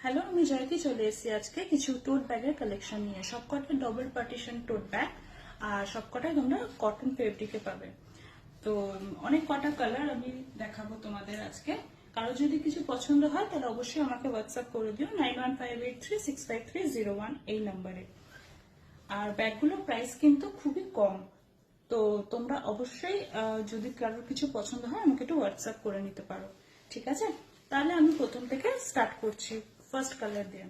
Hello, আমি জয়তি চলে এসেছি আজকে কিছু টোট ব্যাগের কালেকশন নিয়ে। সবকটা ডবল পার্টিশন টোট ব্যাগ আর সবকটাই তোমরা কটন ফেব্রিকে পাবে। তো অনেক কটা কালার আমি দেখাবো তোমাদের আজকে। কারো যদি কিছু পছন্দ হয় তাহলে অবশ্যই আমাকে হোয়াটসঅ্যাপ করে দিও 9158365301 এই নাম্বারে। আর ব্যাগগুলোর প্রাইস কিন্তু খুবই কম, তো তোমরা অবশ্যই যদি কারোর কিছু পছন্দ হয় আমাকে একটু হোয়াটসঅ্যাপ করে নিতে পারো, ঠিক আছে? তাহলে আমি প্রথম থেকে স্টার্ট করছি ফার্স্ট কালার দিয়ে।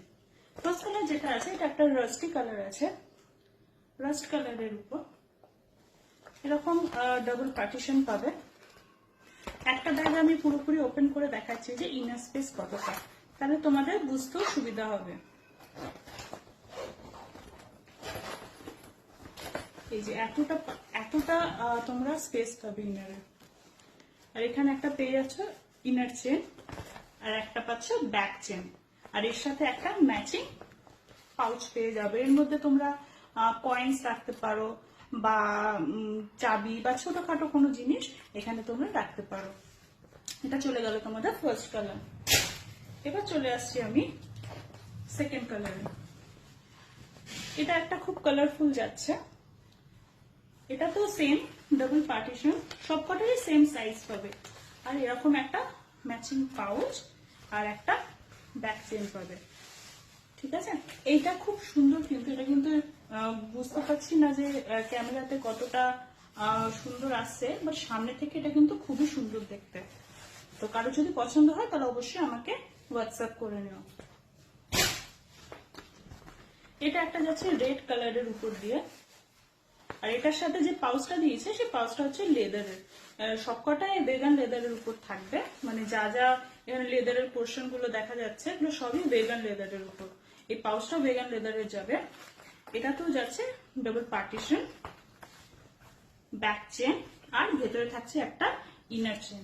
ফার্স্ট কালার যেটা আছে এটা একটা রাস্টি কালার আছে। রাস্ট কালারের উপর এরকম ডাবল পার্টিশন পাবে। একটা ব্যাগ আমি পুরোপুরি ওপেন করে দেখাচ্ছি যে ইনার স্পেস কতটা, তাহলে তোমাদের বুঝতেও সুবিধা হবে। এই যে এতটা তোমরা স্পেস পাবে ইনারে। আর এখানে একটা পেয়ে যাচ্ছ ইনার চেন, আর একটা পাচ্ছ ব্যাক চেন, আর এর সাথে একটা ম্যাচিং পাউচ পেয়ে যাবে। এর মধ্যে তোমরা কয়েন্স রাখতে পারো বা চাবি বা ছোটখাটো কোনো জিনিস এখানে তোমরা রাখতে পারো। এটা চলে গেল তোমাদের ফার্স্ট কালার। এবার চলে আসছি আমি সেকেন্ড কালারে। এটা একটা খুব কালারফুল যাচ্ছে। এটা তো সেম ডাবল পার্টিশন, সবকটারই সেম সাইজ পাবে। আর এরকম একটা ম্যাচিং পাউচ আর একটা ব্যাক চেন পাবে, ঠিক আছে? এইটা খুব সুন্দর, কিন্তু এটা কিন্তু বুঝতে পারছি না যে ক্যামেরাতে কতটা সুন্দর আসছে, বাট সামনে থেকে এটা কিন্তু খুবই সুন্দর দেখতে। তো কারো যদি পছন্দ হয় তাহলে অবশ্যই আমাকে হোয়াটসঅ্যাপ করে নিও। এটা একটা যাচ্ছে রেড কালারের উপর দিয়ে, আর এটার সাথে যে পাউচটা দিয়েছে সেই পাউচটা হচ্ছে লেদারের। সবকটাই ভেগান লেদারের উপর থাকবে, মানে যা যা এখানে লেদারের পোর্শন গুলো দেখা যাচ্ছে এগুলো সবই ভেগান লেদারের উপর। এই পাউচটাও ভেগান লেদারের যাবে। এটাতেও যাচ্ছে ডাবল পার্টিশন, ব্যাক চেন, আর ভেতরে থাকছে একটা ইনার চেন।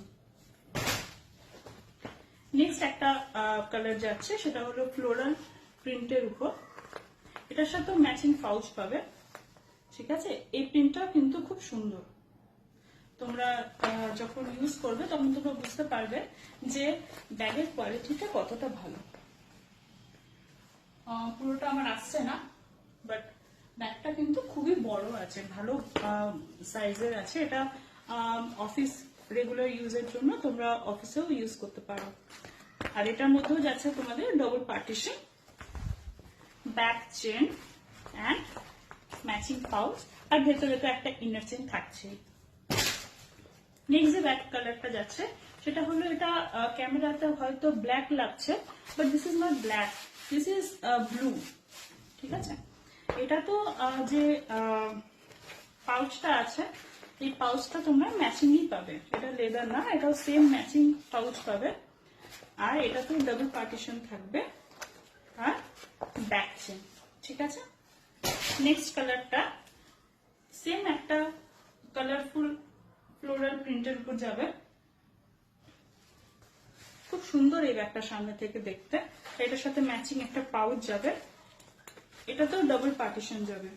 নেক্সট একটা কালার যাচ্ছে, সেটা হলো ফ্লোরাল প্রিন্টের উপর। এটার সাথেও ম্যাচিং পাউচ পাবে, ঠিক আছে? এই প্রিন্টটা কিন্তু খুব সুন্দর। তোমরা যখন ইউজ করবে তখন তোমরা বুঝতে পারবে যে ব্যাগের কোয়ালিটিটা কতটা ভালো। পুরোটা আমার আসছে না, বাট ব্যাগটা কিন্তু খুবই বড় আছে, ভালো সাইজের আছে। এটা অফিস রেগুলার ইউজের জন্য তোমরা অফিসেও ইউজ করতে পারো। আর এটার মধ্যেও যাচ্ছে তোমাদের double partition, back chain and matching pouch, আর ভেতরে তো একটা ইনার চেন থাকছেই। নেক্সট যে ব্যাক কালারটা যাচ্ছে সেটা হলো, এটা ক্যামেরাতে হয়তো ব্ল্যাক লাগছে, but this is not black, this is blue, ঠিক আছে? এটা তো যে পাউচটা আছে এই পাউচটা তোমরা ম্যাচিংই পাবে, এটা লেদার না, এটাও সেম ম্যাচিং পাউচ পাবে। আর এটা তো ডাবল পার্টিশন থাকবে আর ব্যাক চেন, ঠিক আছে? নেক্সট কালারটা সেম একটা কালারফুল ফ্লোরাল প্রিন্টের উপর যাবে। খুব সুন্দর এই ব্যাগটা সামনে থেকে দেখতে। এটার সাথে ম্যাচিং একটা পাউচ যাবে, এটাতেও ডাবল পার্টিশন যাবে,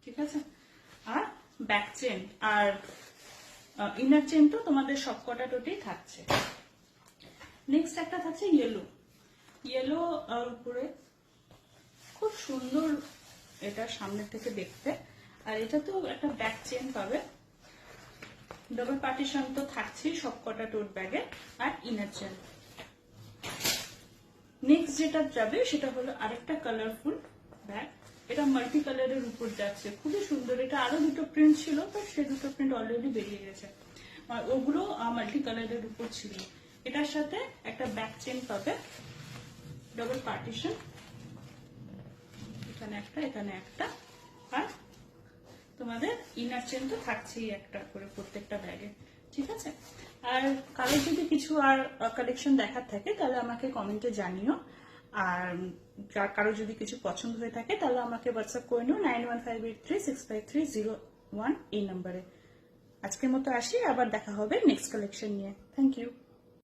ঠিক আছে? আর ব্যাক চেন আর ইনার চেন তো তোমাদের সবকটা টোটেই থাকছে। নেক্সট একটা থাকছে ইয়েলো। ইয়েলো উপরে খুব সুন্দর এটা সামনে থেকে দেখতে। আর এটা তো একটা ব্যাক চেন পাবে, ডাবল পার্টিশন তো থাকছেই সবকটা টোট ব্যাগে, আর ইনার চেন। নেক্সট যেটা যাবে সেটা হলো আরেকটা কালারফুল ব্যাগ। এটা মাল্টি কালারের উপর যাচ্ছে, খুবই সুন্দর। এটা আরো দুটো প্রিন্ট ছিল, তো সে দুটো প্রিন্ট অলরেডি বেরিয়ে গেছে, ওগুলো মাল্টি কালারের উপর ছিল। এটার সাথে একটা ব্যাক চেন পাবে, ডাবল পার্টিশন, এখানে একটা এখানে একটা, আর তোমাদের ইনার চেন তো থাকছেই একটা করে প্রত্যেকটা ব্যাগে, ঠিক আছে? আর কারো যদি কিছু আর কালেকশন দেখার থাকে তাহলে আমাকে কমেন্টে জানিও। আর কারো যদি কিছু পছন্দ হয়ে থাকে তাহলে আমাকে হোয়াটসঅ্যাপ করে নিও 9158365301 এই নাম্বারে। আজকের মতো আসি, আবার দেখা হবে নেক্সট কালেকশন নিয়ে। Thank you.